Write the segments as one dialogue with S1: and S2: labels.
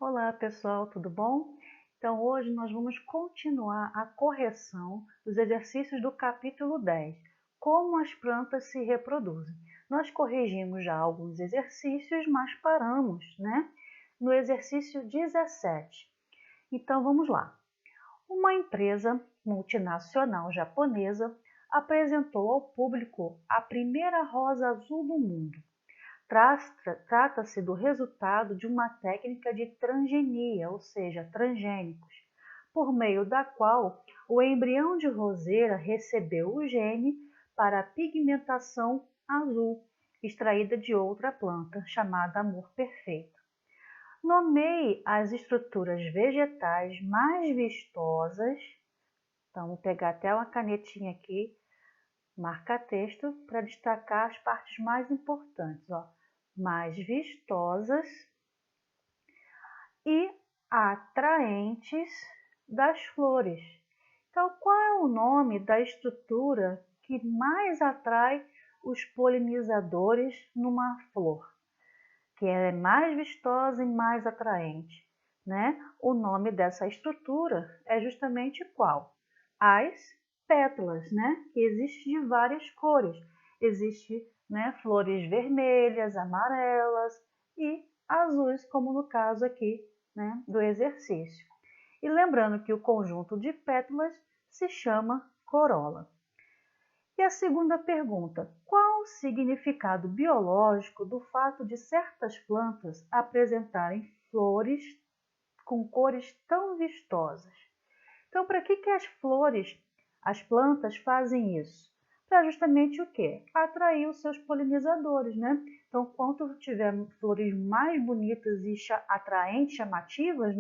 S1: Olá pessoal, tudo bom? Então hoje nós vamos continuar a correção dos exercícios do capítulo 10, como as plantas se reproduzem. Nós corrigimos já alguns exercícios, mas paramos, no exercício 17. Então vamos lá. Uma empresa multinacional japonesa apresentou ao público a primeira rosa azul do mundo. Trata-se do resultado de uma técnica de transgenia, ou seja, transgênicos, por meio da qual o embrião de roseira recebeu o gene para a pigmentação azul, extraída de outra planta, chamada amor perfeito. Nomeie as estruturas vegetais mais vistosas. Então, vou pegar até uma canetinha aqui, marcar texto para destacar as partes mais importantes, mais vistosas e atraentes das flores. Então, qual é o nome da estrutura que mais atrai os polinizadores numa flor? Que ela é mais vistosa e mais atraente, O nome dessa estrutura é justamente qual? As pétalas, Que existe de várias cores. Existe, flores vermelhas, amarelas e azuis, como no caso aqui, do exercício. E lembrando que o conjunto de pétalas se chama corola. E a segunda pergunta: qual o significado biológico do fato de certas plantas apresentarem flores com cores tão vistosas? Então, para que as plantas fazem isso? Para justamente o quê? Atrair os seus polinizadores, Então, quanto tiver flores mais bonitas e atraentes, chamativas,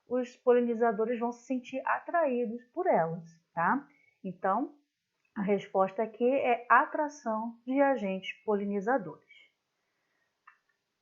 S1: os polinizadores vão se sentir atraídos por elas, tá? Então, a resposta aqui é atração de agentes polinizadores.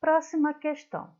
S1: Próxima questão.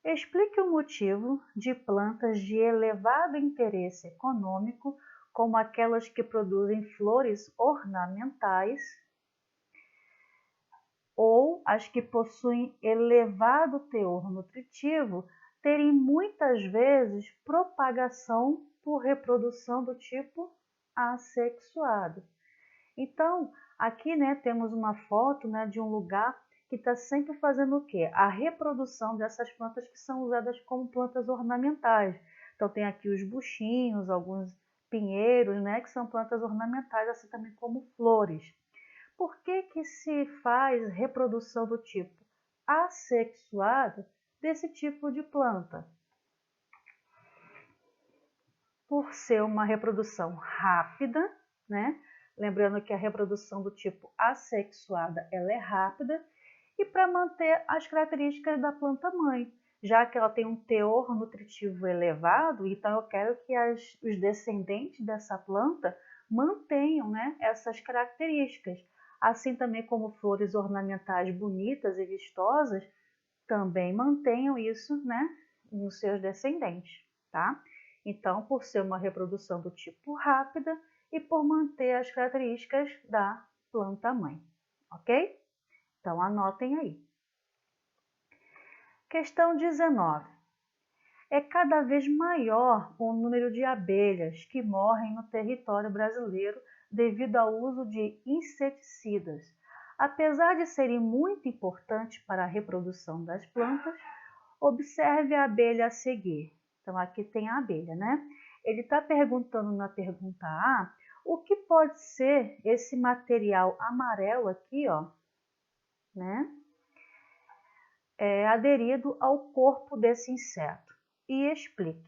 S1: Explique o motivo de plantas de elevado interesse econômico, como aquelas que produzem flores ornamentais, ou as que possuem elevado teor nutritivo, terem muitas vezes propagação por reprodução do tipo assexuado. Então, aqui temos uma foto de um lugar que está sempre fazendo o quê? A reprodução dessas plantas que são usadas como plantas ornamentais. Então, tem aqui os buchinhos, alguns pinheiros, que são plantas ornamentais, assim também como flores. Por que se faz reprodução do tipo assexuado desse tipo de planta? Por ser uma reprodução rápida, Lembrando que a reprodução do tipo assexuada ela é rápida e para manter as características da planta mãe, já que ela tem um teor nutritivo elevado, então eu quero que os descendentes dessa planta mantenham essas características. Assim também como flores ornamentais bonitas e vistosas, também mantenham isso nos seus descendentes, tá? Então, por ser uma reprodução do tipo rápida, e por manter as características da planta-mãe, ok? Então, anotem aí. Questão 19. É cada vez maior o número de abelhas que morrem no território brasileiro devido ao uso de inseticidas. Apesar de serem muito importantes para a reprodução das plantas, observe a abelha a seguir. Então, aqui tem a abelha, Ele está perguntando na pergunta A, o que pode ser esse material amarelo aqui, aderido ao corpo desse inseto. E explique.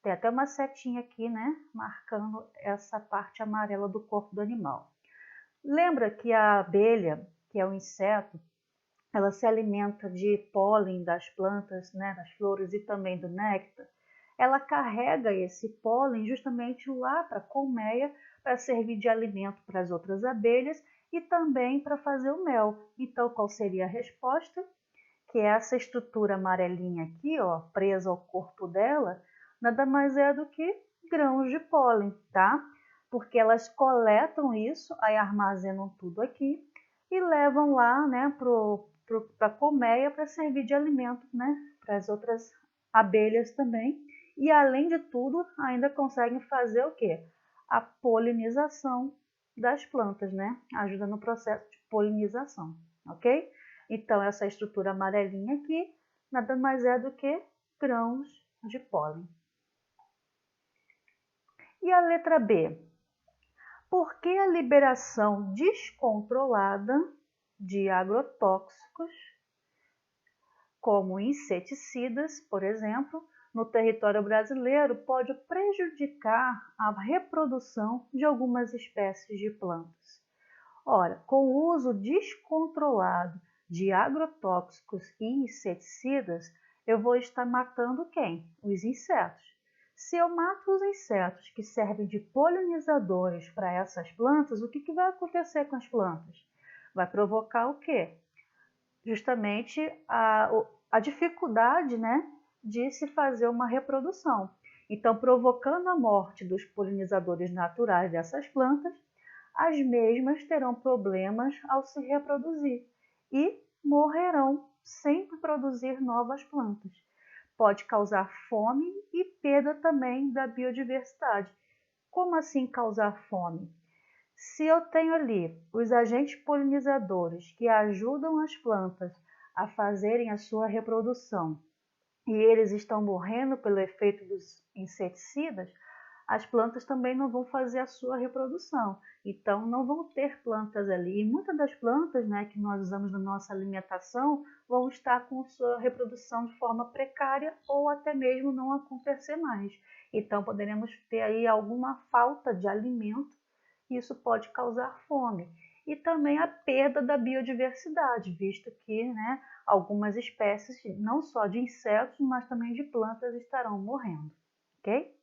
S1: Tem até uma setinha aqui, marcando essa parte amarela do corpo do animal. Lembra que a abelha, que é um inseto, ela se alimenta de pólen das plantas, das flores e também do néctar. Ela carrega esse pólen justamente lá para a colmeia, para servir de alimento para as outras abelhas e também para fazer o mel. Então, qual seria a resposta? Que essa estrutura amarelinha aqui, presa ao corpo dela, nada mais é do que grãos de pólen, tá? Porque elas coletam isso, aí armazenam tudo aqui e levam lá, para a colmeia para servir de alimento, para as outras abelhas também, e além de tudo, ainda conseguem fazer o quê? A polinização das plantas, né? Ajuda no processo de polinização, ok? Então, essa estrutura amarelinha aqui nada mais é do que grãos de pólen. E a letra B? Por que a liberação descontrolada de agrotóxicos, como inseticidas, por exemplo, no território brasileiro pode prejudicar a reprodução de algumas espécies de plantas? Ora, com o uso descontrolado de agrotóxicos e inseticidas, eu vou estar matando quem? Os insetos. Se eu mato os insetos que servem de polinizadores para essas plantas, o que vai acontecer com as plantas? Vai provocar o quê? Justamente a dificuldade, né, de se fazer uma reprodução. Então, provocando a morte dos polinizadores naturais dessas plantas, as mesmas terão problemas ao se reproduzir e morrerão sem produzir novas plantas. Pode causar fome e perda também da biodiversidade. Como assim causar fome? Se eu tenho ali os agentes polinizadores que ajudam as plantas a fazerem a sua reprodução e eles estão morrendo pelo efeito dos inseticidas, as plantas também não vão fazer a sua reprodução. Então, não vão ter plantas ali. E muitas das plantas, né, que nós usamos na nossa alimentação vão estar com sua reprodução de forma precária ou até mesmo não acontecer mais. Então, poderemos ter aí alguma falta de alimento e isso pode causar fome. E também a perda da biodiversidade, visto que, né, algumas espécies, não só de insetos, mas também de plantas, estarão morrendo. Ok?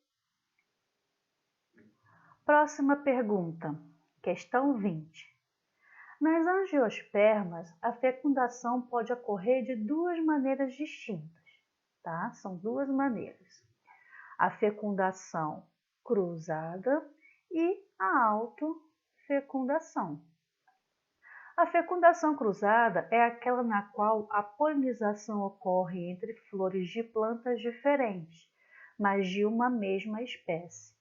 S1: Próxima pergunta, questão 20. Nas angiospermas, a fecundação pode ocorrer de duas maneiras distintas, tá? São duas maneiras. A fecundação cruzada e a autofecundação. A fecundação cruzada é aquela na qual a polinização ocorre entre flores de plantas diferentes, mas de uma mesma espécie.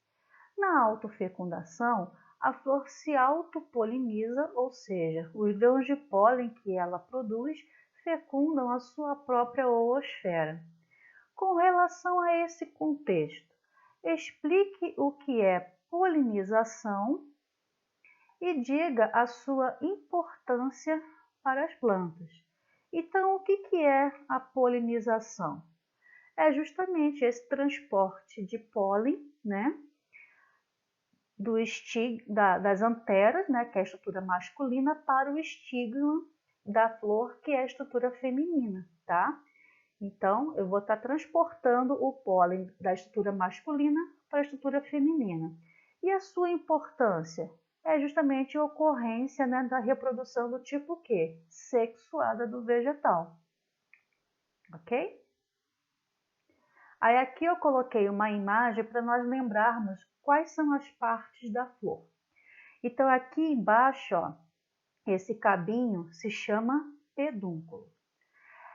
S1: Na autofecundação, a flor se autopoliniza, ou seja, os grãos de pólen que ela produz fecundam a sua própria oosfera. Com relação a esse contexto, explique o que é polinização e diga a sua importância para as plantas. Então, o que é a polinização? É justamente esse transporte de pólen, né, das anteras, né, que é a estrutura masculina, para o estigma da flor, que é a estrutura feminina, tá? Então, eu vou estar transportando o pólen da estrutura masculina para a estrutura feminina. E a sua importância é justamente a ocorrência, né, da reprodução do tipo Q, sexuada do vegetal. Ok? Aí aqui eu coloquei uma imagem para nós lembrarmos quais são as partes da flor. Então, aqui embaixo, ó, esse cabinho se chama pedúnculo.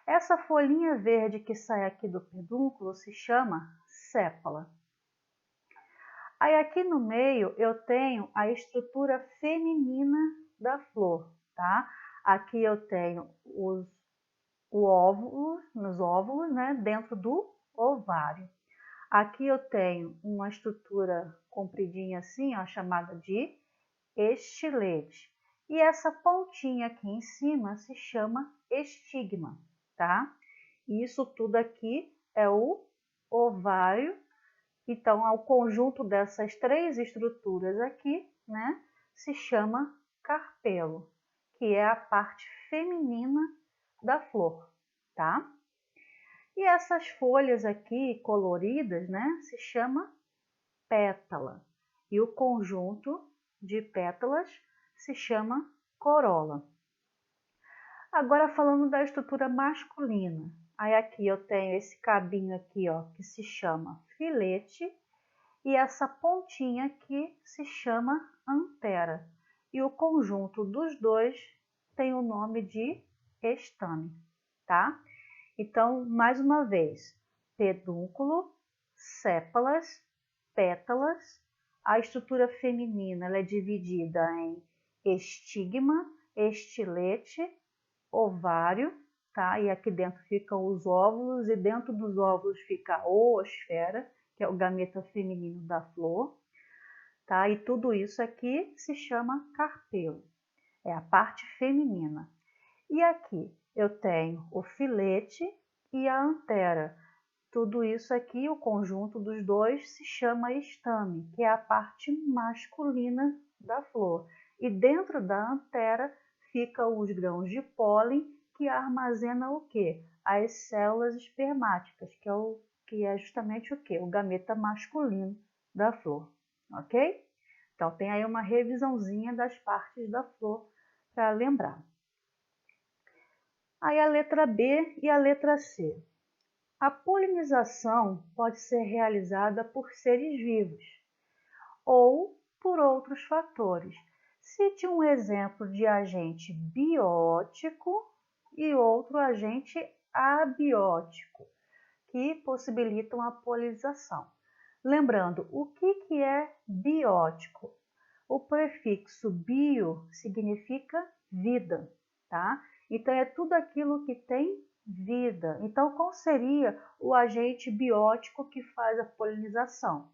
S1: Essa folhinha verde que sai aqui do pedúnculo se chama sépala. Aí aqui no meio eu tenho a estrutura feminina da flor, tá? Aqui eu tenho os óvulos, né, dentro do ovário. Aqui eu tenho uma estrutura compridinha assim, ó, chamada de estilete. E essa pontinha aqui em cima se chama estigma, tá? E isso tudo aqui é o ovário. Então, ao conjunto dessas três estruturas aqui, né, se chama carpelo, que é a parte feminina da flor, tá? E essas folhas aqui coloridas, né, se chama pétala. E o conjunto de pétalas se chama corola. Agora falando da estrutura masculina. Aí aqui eu tenho esse cabinho aqui, ó, que se chama filete, e essa pontinha aqui se chama antera. E o conjunto dos dois tem o nome de estame, tá? Então, mais uma vez, pedúnculo, sépalas, pétalas. A estrutura feminina ela é dividida em estigma, estilete, ovário, tá? E aqui dentro ficam os óvulos e dentro dos óvulos fica a oosfera, que é o gameta feminino da flor, tá? E tudo isso aqui se chama carpelo, é a parte feminina. E aqui eu tenho o filete e a antera. Tudo isso aqui, o conjunto dos dois, se chama estame, que é a parte masculina da flor. E dentro da antera ficam os grãos de pólen, que armazena o quê? As células espermáticas, que é justamente o quê? O gameta masculino da flor, ok? Então tem aí uma revisãozinha das partes da flor para lembrar. Aí a letra B e a letra C. A polinização pode ser realizada por seres vivos ou por outros fatores. Cite um exemplo de agente biótico e outro agente abiótico que possibilitam a polinização. Lembrando, o que é biótico? O prefixo bio significa vida, tá? Então é tudo aquilo que tem vida. Então, qual seria o agente biótico que faz a polinização?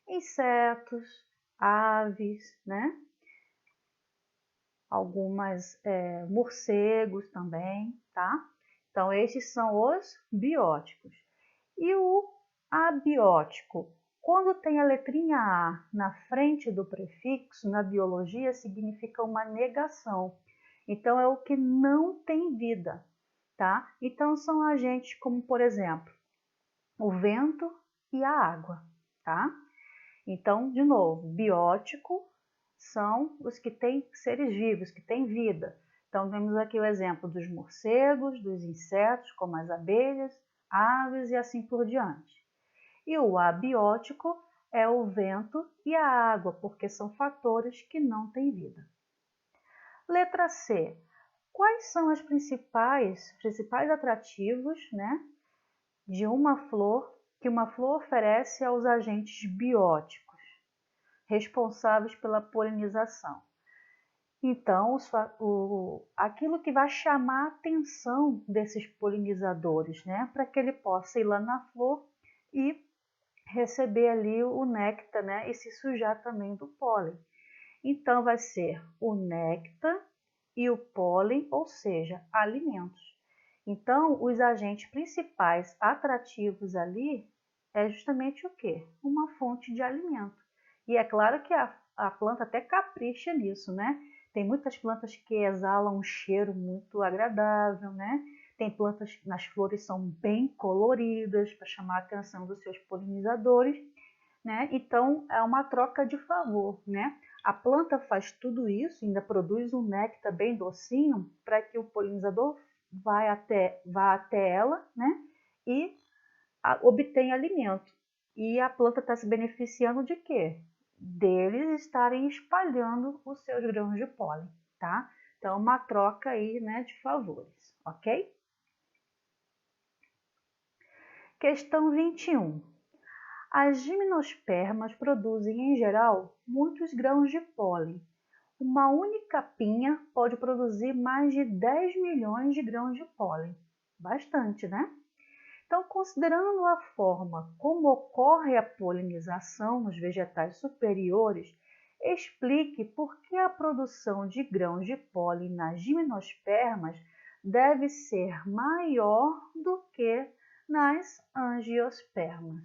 S1: Insetos, aves, né? Algumas morcegos também, tá? Então, esses são os bióticos. E o abiótico? Quando tem a letrinha A na frente do prefixo, na biologia, significa uma negação. Então, é o que não tem vida, tá? Então, são agentes como, por exemplo, o vento e a água, tá? Então, de novo, biótico são os que têm seres vivos, que têm vida. Então, temos aqui o exemplo dos morcegos, dos insetos, como as abelhas, aves e assim por diante. E o abiótico é o vento e a água, porque são fatores que não têm vida. Letra C. Quais são os principais atrativos, né, de uma flor que uma flor oferece aos agentes bióticos responsáveis pela polinização? Então, aquilo que vai chamar a atenção desses polinizadores, né, para que ele possa ir lá na flor e receber ali o néctar, né, e se sujar também do pólen. Então, vai ser o néctar e o pólen, ou seja, alimentos. Então, os agentes principais atrativos ali é justamente o quê? Uma fonte de alimento. E é claro que a planta até capricha nisso, né? Tem muitas plantas que exalam um cheiro muito agradável, né? Tem plantas nas flores são bem coloridas para chamar a atenção dos seus polinizadores, né? Então é uma troca de favor, né? A planta faz tudo isso, ainda produz um néctar bem docinho para que o polinizador vá até ela, né? E obtenha alimento. E a planta está se beneficiando de quê? Deles estarem espalhando os seus grãos de pólen, tá? Então, uma troca aí, né, de favores, ok? Questão 21. As gimnospermas produzem, em geral, muitos grãos de pólen. Uma única pinha pode produzir mais de 10 milhões de grãos de pólen. Bastante, né? Então, considerando a forma como ocorre a polinização nos vegetais superiores, explique por que a produção de grãos de pólen nas gimnospermas deve ser maior do que nas angiospermas.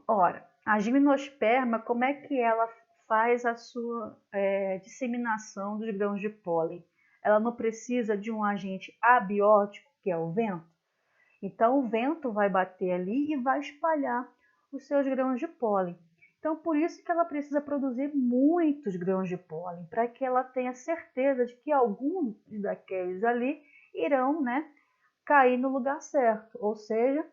S1: Ora, a gimnosperma, como é que ela faz a sua disseminação dos grãos de pólen? Ela não precisa de um agente abiótico, que é o vento? Então, o vento vai bater ali e vai espalhar os seus grãos de pólen. Então, por isso que ela precisa produzir muitos grãos de pólen, para que ela tenha certeza de que alguns daqueles ali irão, né, cair no lugar certo, ou seja,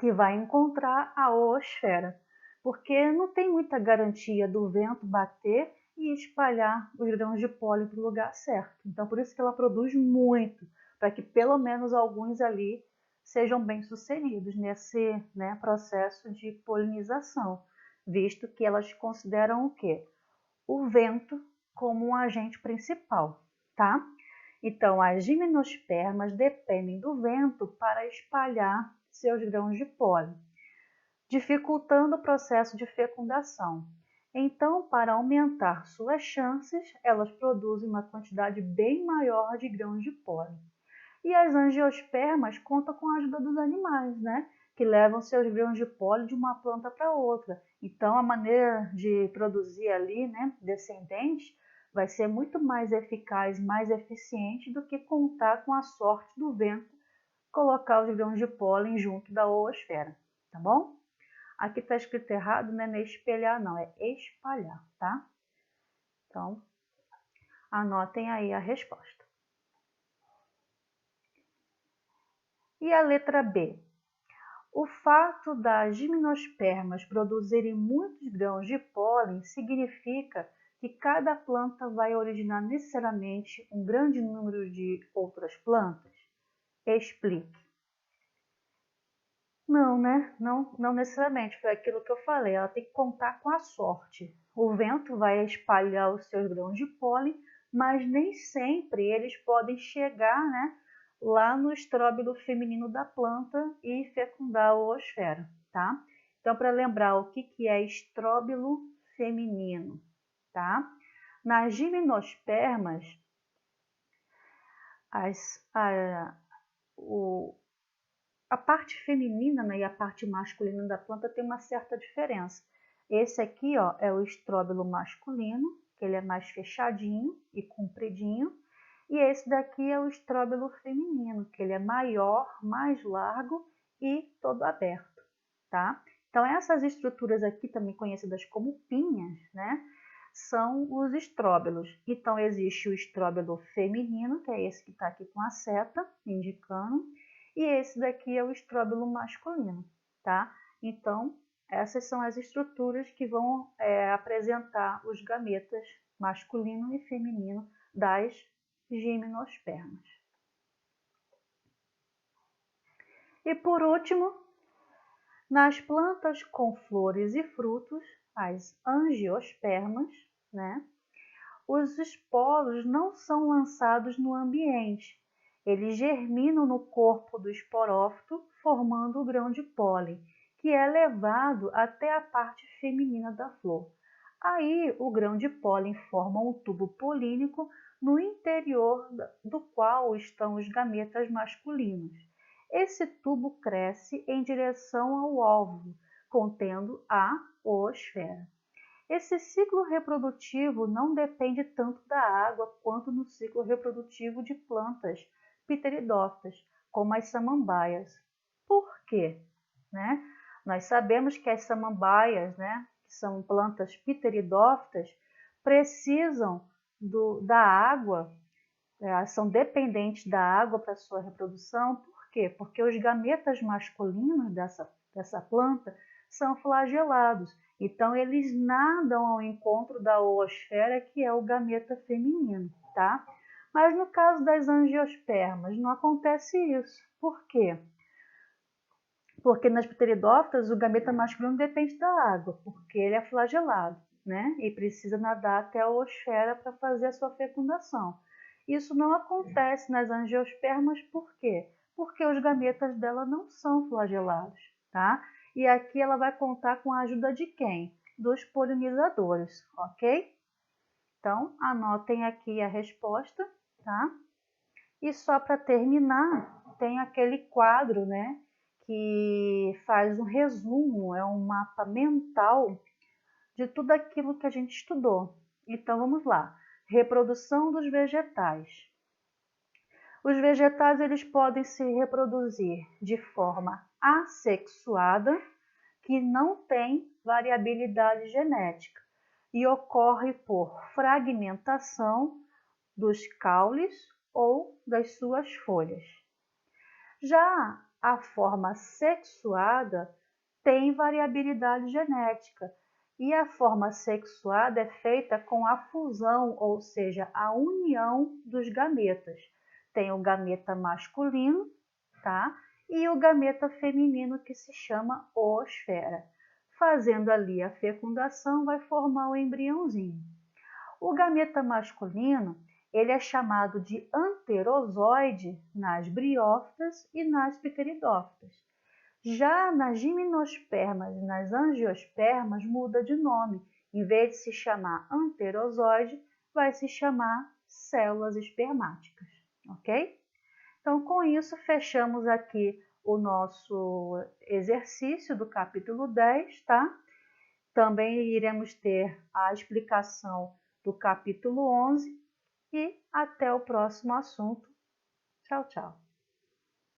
S1: que vai encontrar a oosfera, porque não tem muita garantia do vento bater e espalhar os grãos de pólen para o lugar certo. Então, por isso que ela produz muito, para que pelo menos alguns ali sejam bem-sucedidos nesse, processo de polinização, visto que elas consideram o quê? O vento como um agente principal, tá? Então, as gimnospermas dependem do vento para espalhar seus grãos de pólen, dificultando o processo de fecundação. Então, para aumentar suas chances, elas produzem uma quantidade bem maior de grãos de pólen. E as angiospermas contam com a ajuda dos animais, que levam seus grãos de pólen de uma planta para outra. Então, a maneira de produzir ali, descendentes, vai ser muito mais eficaz, mais eficiente do que contar com a sorte do vento colocar os grãos de pólen junto da oosfera, tá bom? Aqui está escrito errado, não é espelhar não, é espalhar, tá? Então, anotem aí a resposta. E a letra B? O fato das gimnospermas produzirem muitos grãos de pólen significa que cada planta vai originar necessariamente um grande número de outras plantas? Explique. Não, não necessariamente, foi aquilo que eu falei, ela tem que contar com a sorte. O vento vai espalhar os seus grãos de pólen, mas nem sempre eles podem chegar, lá no estróbilo feminino da planta e fecundar a oosfera, tá? Então, para lembrar o que é estróbilo feminino, tá? Nas gimnospermas, a parte feminina, e a parte masculina da planta tem uma certa diferença. Esse aqui, ó, é o estróbilo masculino, que ele é mais fechadinho e compridinho. E esse daqui é o estróbilo feminino, que ele é maior, mais largo e todo aberto, tá? Então, essas estruturas aqui, também conhecidas como pinhas, são os estróbilos. Então, existe o estróbilo feminino, que é esse que está aqui com a seta, indicando, e esse daqui é o estróbilo masculino, tá? Então, essas são as estruturas que vão apresentar os gametas masculino e feminino das gimnospermas. E por último, nas plantas com flores e frutos, as angiospermas, os esporos não são lançados no ambiente. Eles germinam no corpo do esporófito, formando o grão de pólen, que é levado até a parte feminina da flor. Aí, o grão de pólen forma um tubo polínico no interior do qual estão os gametas masculinos. Esse tubo cresce em direção ao óvulo, contendo a oosfera. Esse ciclo reprodutivo não depende tanto da água quanto no ciclo reprodutivo de plantas pteridófitas, como as samambaias. Por quê? Nós sabemos que as samambaias, que são plantas pteridófitas, precisam da água, são dependentes da água para sua reprodução. Por quê? Porque os gametas masculinos dessa planta são flagelados. Então, eles nadam ao encontro da oosfera, que é o gameta feminino, tá? Mas no caso das angiospermas, não acontece isso. Por quê? Porque nas pteridófitas, o gameta masculino depende da água, porque ele é flagelado, E precisa nadar até a oosfera para fazer a sua fecundação. Isso não acontece nas angiospermas, por quê? Porque os gametas dela não são flagelados, tá? E aqui ela vai contar com a ajuda de quem? Dos polinizadores, ok? Então, anotem aqui a resposta, tá? E só para terminar, tem aquele quadro, que faz um resumo, é um mapa mental de tudo aquilo que a gente estudou. Então, vamos lá. Reprodução dos vegetais. Os vegetais eles podem se reproduzir de forma assexuada, que não tem variabilidade genética e ocorre por fragmentação dos caules ou das suas folhas. Já a forma sexuada tem variabilidade genética e a forma sexuada é feita com a fusão, ou seja, a união dos gametas. Tem o gameta masculino, tá? e o gameta feminino que se chama oosfera. Fazendo ali a fecundação, vai formar o embriãozinho. O gameta masculino, ele é chamado de anterozoide nas briófitas e nas pteridófitas. Já nas gimnospermas e nas angiospermas muda de nome. Em vez de se chamar anterozoide, vai se chamar células espermáticas, ok? Então, com isso, fechamos aqui o nosso exercício do capítulo 10, tá? Também iremos ter a explicação do capítulo 11 e até o próximo assunto. Tchau, tchau.